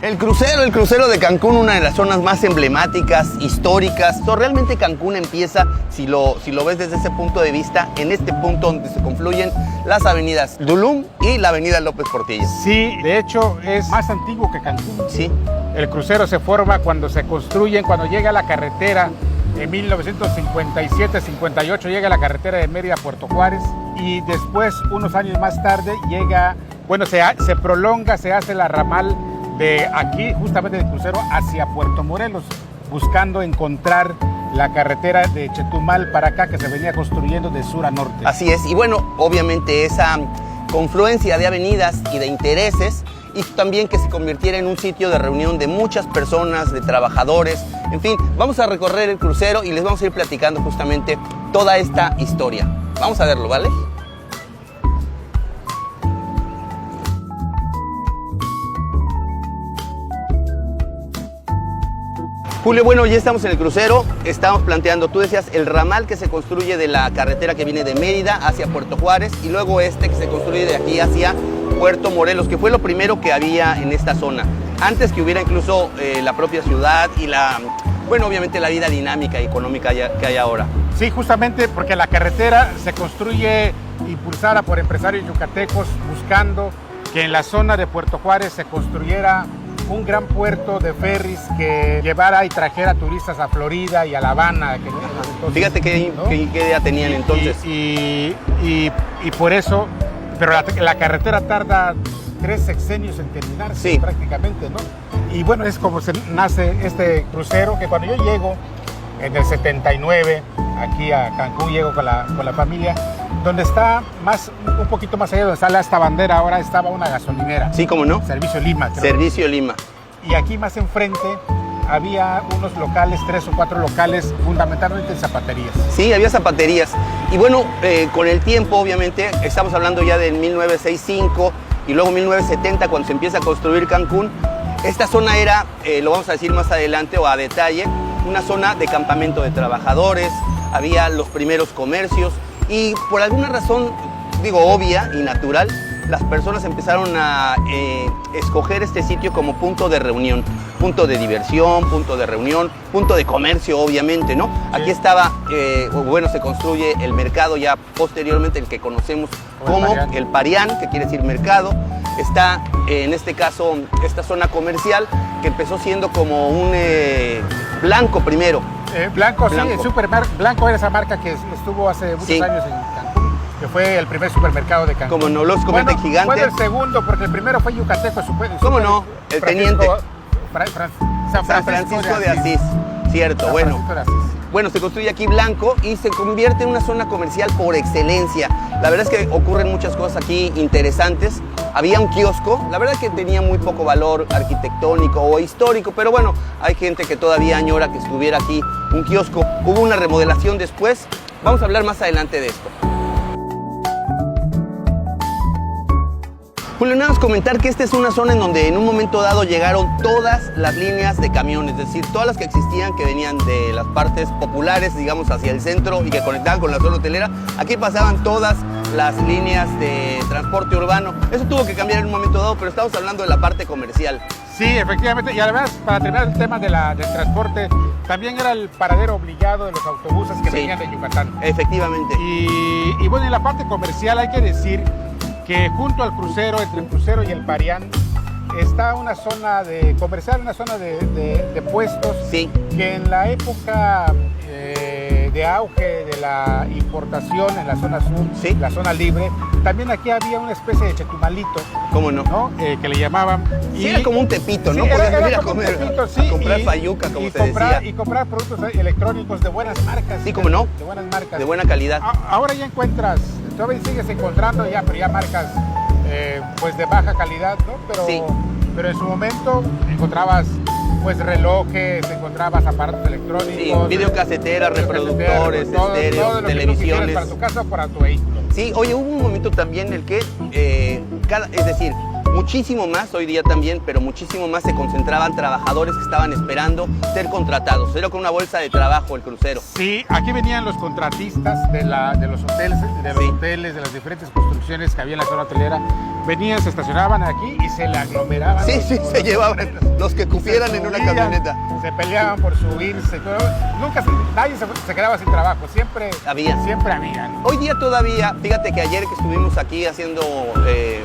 El crucero de Cancún, una de las zonas más emblemáticas, históricas. Realmente Cancún empieza, si lo ves desde ese punto de vista, en este punto donde se confluyen las avenidas Tulum y la avenida López Portillo. Sí, de hecho es más antiguo que Cancún. Sí. El crucero se forma cuando se construyen, cuando llega la carretera. En 1957-58 llega la carretera de Mérida a Puerto Juárez y después, unos años más tarde, se prolonga, se hace la ramal de aquí, justamente del crucero, hacia Puerto Morelos, buscando encontrar la carretera de Chetumal para acá que se venía construyendo de sur a norte. Así es, y bueno, obviamente esa confluencia de avenidas y de intereses hizo también que se convirtiera en un sitio de reunión de muchas personas, de trabajadores. En fin, vamos a recorrer el crucero y les vamos a ir platicando justamente toda esta historia. Vamos a verlo, ¿vale? Julio, bueno, ya estamos en el crucero, estamos planteando, tú decías, el ramal que se construye de la carretera que viene de Mérida hacia Puerto Juárez y luego este que se construye de aquí hacia Puerto Morelos, que fue lo primero que había en esta zona, antes que hubiera incluso la propia ciudad y obviamente la vida dinámica y económica que hay ahora. Sí, justamente porque la carretera se construye impulsada por empresarios yucatecos buscando que en la zona de Puerto Juárez se construyera un gran puerto de ferries que llevara y trajera turistas a Florida y a La Habana. Entonces, fíjate qué idea tenían entonces. Y por eso, pero la carretera tarda 3 sexenios en terminarse, sí, prácticamente, ¿no? Y bueno, es como se nace este crucero, que cuando yo llego en el 79, aquí a Cancún, llego con la familia, donde está un poquito más allá, donde está esta bandera, ahora estaba una gasolinera. Sí, ¿cómo no? Servicio Lima. Creo. Servicio Lima. Y aquí más enfrente había unos locales, 3 o 4 locales, fundamentalmente en zapaterías. Sí, había zapaterías. Y bueno, con el tiempo, obviamente, estamos hablando ya del 1965 y luego 1970, cuando se empieza a construir Cancún, esta zona era, lo vamos a decir más adelante o a detalle, una zona de campamento de trabajadores, había los primeros comercios y por alguna razón, obvia y natural, las personas empezaron a escoger este sitio como punto de reunión, punto de diversión, punto de reunión, punto de comercio, obviamente, ¿no? Sí. Aquí estaba, se construye el mercado ya posteriormente, el que conocemos como el Parián, que quiere decir mercado. Está, en este caso, esta zona comercial que empezó siendo como un Blanco primero. Blanco, sí, el Blanco era esa marca que estuvo hace muchos años en Cancún, que fue el primer supermercado de Cancún. Como no, los comete gigante. Fue el segundo, porque el primero fue Yucateco. ¿Cómo no? El teniente. San Francisco de Asís. Cierto, bueno. Bueno, se construye aquí Blanco y se convierte en una zona comercial por excelencia. La verdad es que ocurren muchas cosas aquí interesantes. Había un kiosco, la verdad que tenía muy poco valor arquitectónico o histórico, pero bueno, hay gente que todavía añora que estuviera aquí un kiosco. Hubo una remodelación después, vamos a hablar más adelante de esto. Julio, nada más comentar que esta es una zona en donde en un momento dado llegaron todas las líneas de camiones, es decir, todas las que existían que venían de las partes populares, digamos, hacia el centro y que conectaban con la zona hotelera. Aquí pasaban todas las líneas de transporte urbano. Eso tuvo que cambiar en un momento dado, pero estamos hablando de la parte comercial. Sí, efectivamente, y además, para terminar el tema del transporte, también era el paradero obligado de los autobuses que venían de Yucatán. Efectivamente. Y bueno, en la parte comercial hay que decir que junto al crucero, entre el crucero y el Parián, está una zona comercial, una zona de puestos, sí, que en la época de auge de la importación en la zona sur, sí, la zona libre, también aquí había una especie de chetumalito. ¿Cómo no? Que le llamaban. Sí, era como un tepito, ¿no? Sí, podías era venir como a comer, un tepito, sí, a comprar fayuca, como se decía. Y comprar productos electrónicos de buenas marcas. Sí, ¿cómo no? De buenas marcas. De buena calidad. Ahora ya encuentras, todavía sigues encontrando pero ya marcas pues de baja calidad, ¿no? Pero en su momento encontrabas pues relojes, encontrabas aparatos electrónicos, sí, videocaseteras, reproductores, estéreos, televisiones. Para tu casa o para tu vehículo. Sí, oye, hubo un momento también en el que, es decir, muchísimo más hoy día también, pero muchísimo más se concentraban trabajadores que estaban esperando ser contratados. Era con una bolsa de trabajo el crucero. Sí, aquí venían los contratistas de los hoteles, de las diferentes construcciones que había en la zona hotelera. Venían, se estacionaban aquí y se le aglomeraban. Sí, se llevaban los que cupieran en una camioneta. Se peleaban por subirse. Nunca nadie se quedaba sin trabajo. Siempre había. Hoy día todavía, fíjate que ayer que estuvimos aquí haciendo,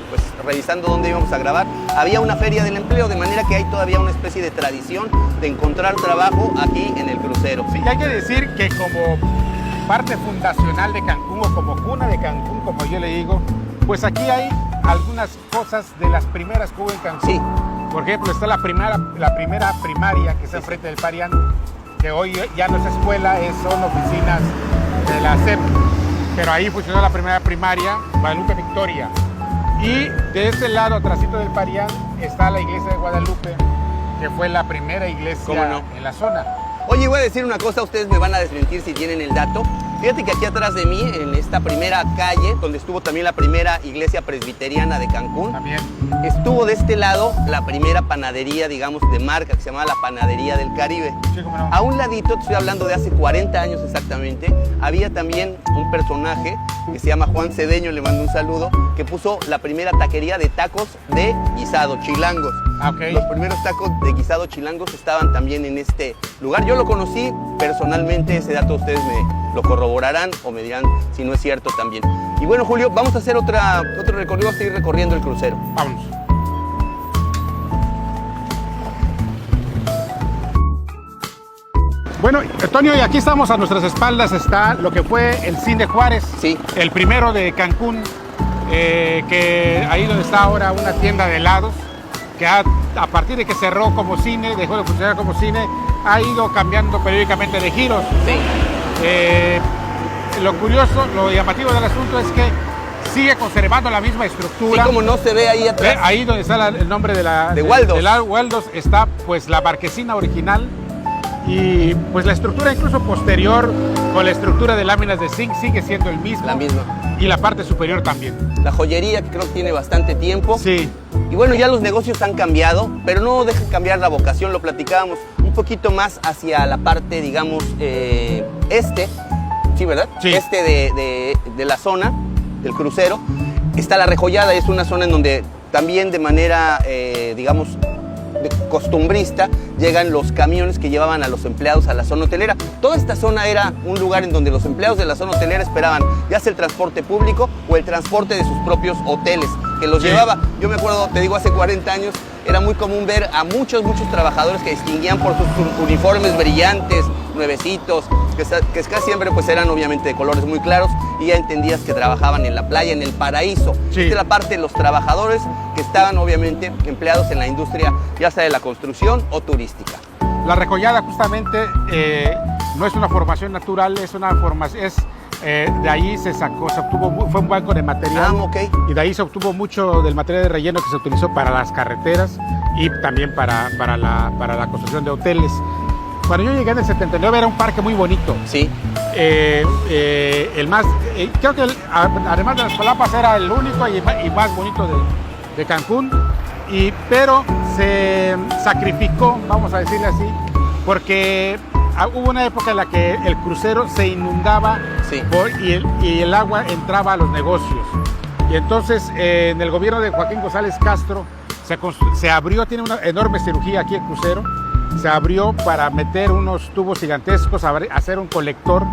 pues revisando dónde íbamos a grabar, había una feria del empleo, de manera que hay todavía una especie de tradición de encontrar trabajo aquí en el crucero. Sí, hay que decir que como parte fundacional de Cancún o como cuna de Cancún, como yo le digo, pues aquí hay algunas cosas de las primeras que hubo en Cancún. Sí. Por ejemplo, está la primera primaria que está enfrente del Parián, que hoy ya no es escuela, son oficinas de la SEP, pero ahí funcionó la primera primaria, Guadalupe Victoria. Y de este lado, atrásito del Parián, está la iglesia de Guadalupe, que fue la primera iglesia en la zona. Oye, voy a decir una cosa, ustedes me van a desmentir si tienen el dato. Fíjate que aquí atrás de mí, en esta primera calle, donde estuvo también la primera iglesia presbiteriana de Cancún, también estuvo de este lado la primera panadería, digamos, de marca, que se llamaba la Panadería del Caribe. Sí, cómo no. A un ladito, te estoy hablando de hace 40 años exactamente, había también un personaje que se llama Juan Cedeño, le mando un saludo, que puso la primera taquería de tacos de guisado, chilangos. Okay. Los primeros tacos de guisado chilangos estaban también en este lugar. Yo lo conocí personalmente, ese dato ustedes me lo corroborarán o me dirán si no es cierto también. Y bueno, Julio, vamos a hacer otro recorrido, a seguir recorriendo el crucero. Vámonos. Bueno, Antonio, y aquí estamos, a nuestras espaldas está lo que fue el Cine Juárez, sí, el primero de Cancún, que ahí donde está ahora una tienda de helados, que a partir de que cerró como cine, dejó de funcionar como cine, ha ido cambiando periódicamente de giros. Sí. Lo curioso, lo llamativo del asunto es que sigue conservando la misma estructura. Sí, como no se ve ahí atrás. Ahí donde está el nombre de Waldos. De la Waldos está pues la marquesina original y pues la estructura incluso posterior con la estructura de láminas de zinc sigue siendo el mismo. La misma. Y la parte superior también. La joyería, que creo que tiene bastante tiempo. Sí. Y bueno, ya los negocios han cambiado, pero no dejan cambiar la vocación, lo platicábamos un poquito más hacia la parte, digamos, sí, ¿verdad? Sí. De la zona del crucero. Está la Rejollada, es una zona en donde también de manera, digamos, costumbrista, llegan los camiones que llevaban a los empleados a la zona hotelera. Toda esta zona era un lugar en donde los empleados de la zona hotelera esperaban ya sea el transporte público o el transporte de sus propios hoteles, que los llevaba. Yo me acuerdo, te digo, hace 40 años, era muy común ver a muchos trabajadores que distinguían por sus uniformes brillantes, nuevecitos, que casi siempre pues eran obviamente de colores muy claros, y ya entendías que trabajaban en la playa, en el paraíso. Sí. Esta es la parte de los trabajadores que estaban obviamente empleados en la industria, ya sea de la construcción o turística. La Rejollada justamente no es una formación natural, es una formación, de ahí se obtuvo, fue un banco de material. Okay. Y de ahí se obtuvo mucho del material de relleno que se utilizó para las carreteras y también para la construcción de hoteles. Cuando yo llegué en el 79 era un parque muy bonito. Sí. Creo que además de las Palapas era el único y más bonito de Cancún, pero se sacrificó, vamos a decirle así, porque hubo una época en la que el crucero se inundaba, sí, y el agua entraba a los negocios. Y entonces en el gobierno de Joaquín González Castro se abrió, tiene una enorme cirugía aquí el crucero, se abrió para meter unos tubos gigantescos, hacer un colector,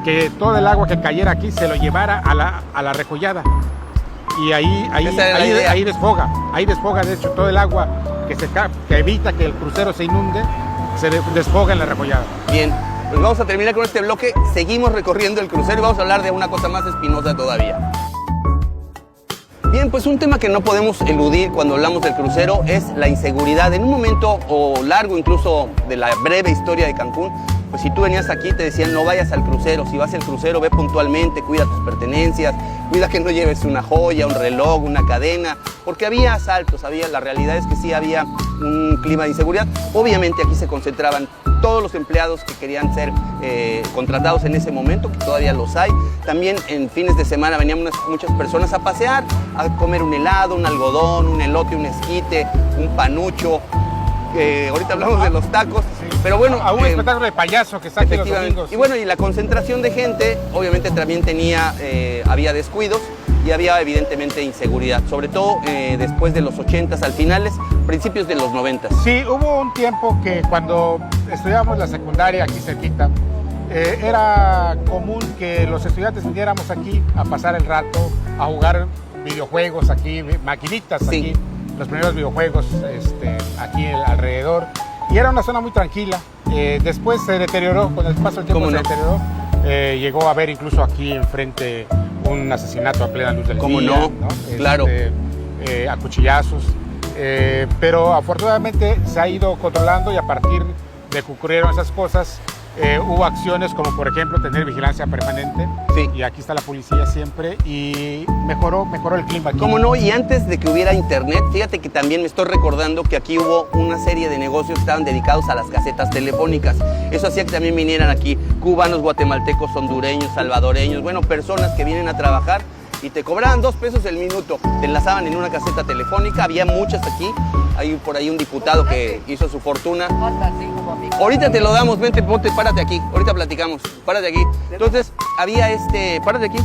que todo el agua que cayera aquí se lo llevara a la Rejollada. Y ahí desfoga, de hecho, todo el agua que evita que el crucero se inunde, se desfoga en la Rejollada. Bien, pues vamos a terminar con este bloque, seguimos recorriendo el crucero y vamos a hablar de una cosa más espinosa todavía. Bien, pues un tema que no podemos eludir cuando hablamos del crucero es la inseguridad. En un momento o largo incluso de la breve historia de Cancún, pues si tú venías aquí te decían no vayas al crucero, si vas al crucero ve puntualmente, cuida tus pertenencias, cuida que no lleves una joya, un reloj, una cadena, porque había asaltos, la realidad es que sí había un clima de inseguridad. Obviamente aquí se concentraban todos los empleados que querían ser contratados en ese momento, que todavía los hay. También en fines de semana venían muchas personas a pasear, a comer un helado, un algodón, un elote, un esquite, un panucho. Ahorita hablamos de los tacos, sí. Pero bueno... A un espectáculo de payaso que está aquí los domingos. Y bueno, y la concentración de gente, obviamente también había descuidos y había evidentemente inseguridad, sobre todo después de los 80s al finales, principios de los 90s. Sí, hubo un tiempo que cuando estudiábamos la secundaria aquí cerquita, era común que los estudiantes viniéramos aquí a pasar el rato, a jugar videojuegos aquí, maquinitas aquí, los primeros videojuegos aquí alrededor. Y era una zona muy tranquila. Después se deterioró, con el paso del tiempo se deterioró. Llegó a haber incluso aquí enfrente un asesinato a plena luz del día. ¿Cómo no? Claro. A cuchillazos. Pero afortunadamente se ha ido controlando y a partir de que ocurrieron esas cosas, hubo acciones como por ejemplo tener vigilancia permanente. Sí. Y aquí está la policía siempre y mejoró el clima aquí. ¿Cómo no? Y antes de que hubiera internet, fíjate que también me estoy recordando que aquí hubo una serie de negocios que estaban dedicados a las casetas telefónicas. Eso hacía que también vinieran aquí cubanos, guatemaltecos, hondureños, salvadoreños, bueno, personas que vienen a trabajar y te cobraban 2 pesos el minuto. Te enlazaban en una caseta telefónica, había muchas aquí. Hay por ahí un diputado que hizo su fortuna. Ahorita te lo damos, vente, ponte, párate aquí, ahorita platicamos, párate aquí. Entonces, había párate aquí,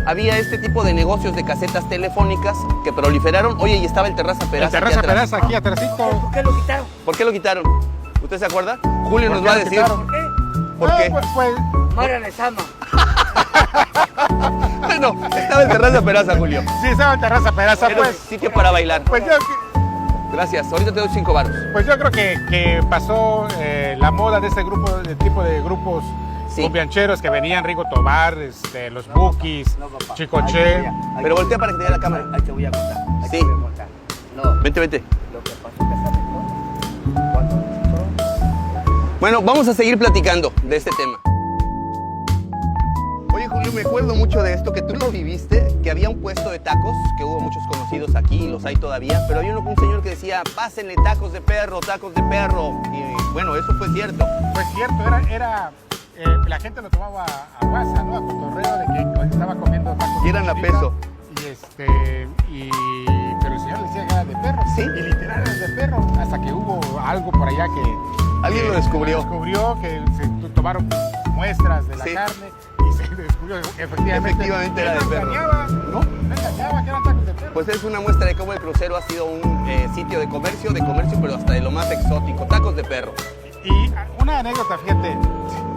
había este tipo de negocios de casetas telefónicas que proliferaron. Oye, y estaba el Terraza Peraza. El Terraza Peraza aquí atrásito. ¿Por qué lo quitaron? ¿Por qué lo quitaron? ¿Usted se acuerda? Julio nos va a decir. ¿Por qué? ¿Por qué? Pues, Mara les ama. Bueno, estaba el Terraza Peraza, Julio. Sí, estaba el Terraza Peraza, Era pues. sitio para bailar. Pues Gracias, ahorita te doy 5 varos. Pues yo creo que pasó la moda de ese grupo, de tipo de grupos cumbiancheros que venían, Rigo Tobar, los Bukis, Chicoche. Pero voltea para que te vea la cámara. Ahí te voy a contar. Sí. Te voy a contar. No, Vente. lo que pasó es que ¿sabes todo? Cuando nosotros... Bueno, vamos a seguir platicando de este tema. Oye, Julio, me acuerdo mucho de esto, que tú lo viviste, que había un puesto de tacos, que hubo muchos conocidos aquí, los hay todavía, pero había un señor que decía, pásenle tacos de perro. Y bueno, eso fue cierto. Pues cierto, la gente lo tomaba a guasa, ¿no? A cotorreo de que estaba comiendo tacos. Y eran a peso. Pero el señor le decía que era de perro. Sí. Y literal era de perro, hasta que hubo algo por allá que... Alguien lo descubrió. Que se tomaron muestras de la carne y se descubrió Efectivamente era de perro. No engañaba que eran tacos de perro. Pues es una muestra de cómo el crucero ha sido un sitio de comercio, pero hasta de lo más exótico, tacos de perro. Y una anécdota, fíjate,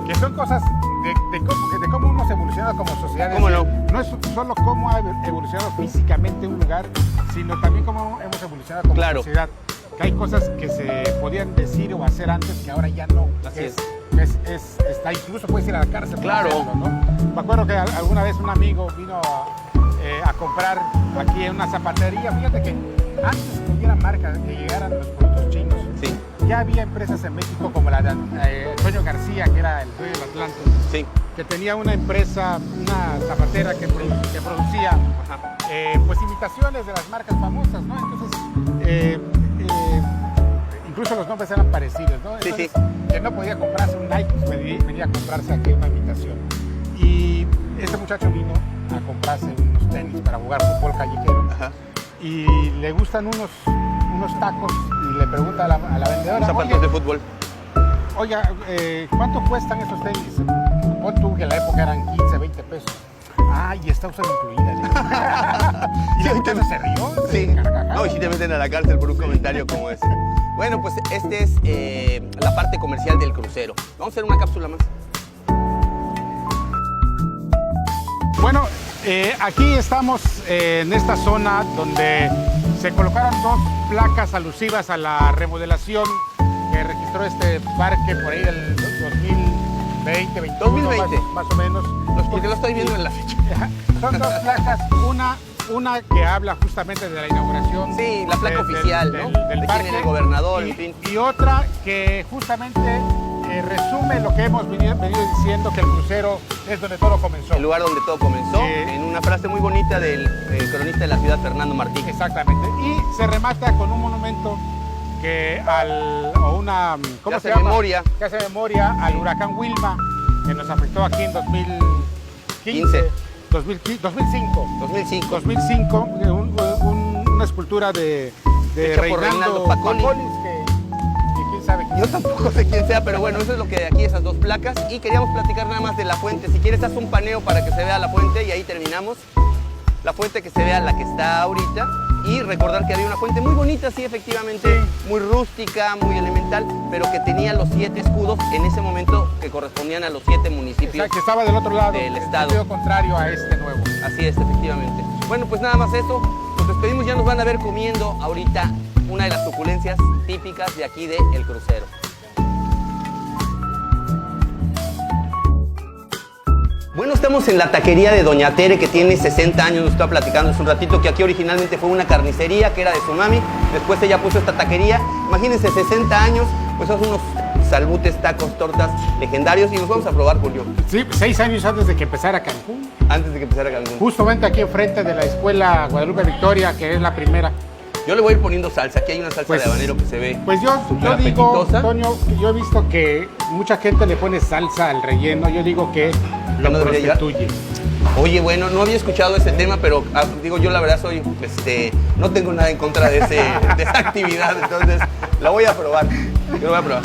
que son cosas de cómo uno se evoluciona como sociedad. ¿Cómo no? No es solo cómo ha evolucionado físicamente un lugar, sino también cómo hemos evolucionado como sociedad. Que hay cosas que se podían decir o hacer antes que ahora ya no. Así es. Está, incluso puedes ir a la cárcel. Claro. Por hacerlo, ¿no? Me acuerdo que alguna vez un amigo vino a comprar aquí en una zapatería. Fíjate que antes que hubiera marca, que llegaran los productos chinos, Sí. ya había empresas en México como la de Antonio García, que era el dueño del Atlante, Sí. que tenía una empresa, una zapatera que producía pues imitaciones de las marcas famosas, ¿no? Entonces, incluso los nombres eran parecidos, ¿no? Entonces, que no podía comprarse un Nike, pues venía a comprarse aquí una imitación. Y este muchacho vino a comprarse unos tenis para jugar fútbol callejero. Ajá. Y le gustan unos tacos y le pregunta a la vendedora, Zapatos de fútbol. oiga, ¿cuánto cuestan esos tenis? Pon tú que en la época eran 15, 20 pesos. Ah, y está usted incluida. Y la muchacha se rió. Sí. No, y si te meten a la cárcel por un comentario como ese. Bueno, pues este es la parte comercial del crucero. Vamos a hacer una cápsula más. Bueno, aquí estamos en esta zona donde se colocaron 2 placas alusivas a la remodelación que registró este parque por ahí del 2020, 2020. Más o menos. Porque lo estoy viendo en la fecha. Son 2 placas, una que habla justamente de la inauguración. Sí, la placa oficial, ¿no? Del de parque, quién era el gobernador, en fin. Y otra que justamente resume lo que hemos venido diciendo, que el crucero es donde todo comenzó. El lugar donde todo comenzó, en una frase muy bonita del cronista de la ciudad, Fernando Martín. Exactamente. Y se remata con un monumento o una, ¿cómo Que se hace llama? memoria. Que hace memoria al huracán Wilma, que nos afectó aquí en 2015, 2005. 2005. Una escultura de Hecha por Reinaldo Pacoli. que quién sabe quién. Yo tampoco sé quién sea, pero bueno, eso es lo que de aquí, esas dos placas. Y queríamos platicar nada más de la fuente. Si quieres, haz un paneo para que se vea la fuente y ahí terminamos. La fuente que se vea la que está ahorita. Y recordar que había una fuente muy bonita, sí, efectivamente, Sí. muy rústica, muy elemental, pero que tenía los 7 escudos en ese momento que correspondían a los 7 O municipios. sea, que estaba del otro lado, Del en estado. sentido contrario a este nuevo. Así es, efectivamente. Bueno, pues nada más eso. Nos despedimos, ya nos van a ver comiendo ahorita una de las suculencias típicas de aquí de El Crucero. Bueno, estamos en la taquería de Doña Tere, que tiene 60 años, nos estaba platicando hace un ratito, que aquí originalmente fue una carnicería, que era de su mami, después ella puso esta taquería. Imagínense, 60 años, pues son unos salbutes, tacos, tortas legendarios, y los vamos a probar, Julio, Sí, 6 años antes de que empezara Cancún. antes de que empezara Cancún. Justamente aquí enfrente de la escuela Guadalupe Victoria, que es la primera. Yo le voy a ir poniendo salsa, aquí hay una salsa Pues- de habanero que se ve Pues yo súper digo, apetitosa. Antonio, que yo he visto que mucha gente le pone salsa al relleno. Yo digo que ¿No lo debería prostituye. Oye, bueno, no había escuchado ese tema, pero digo, yo la verdad soy, no tengo nada en contra de esa actividad, entonces la voy a probar. Yo la voy a probar.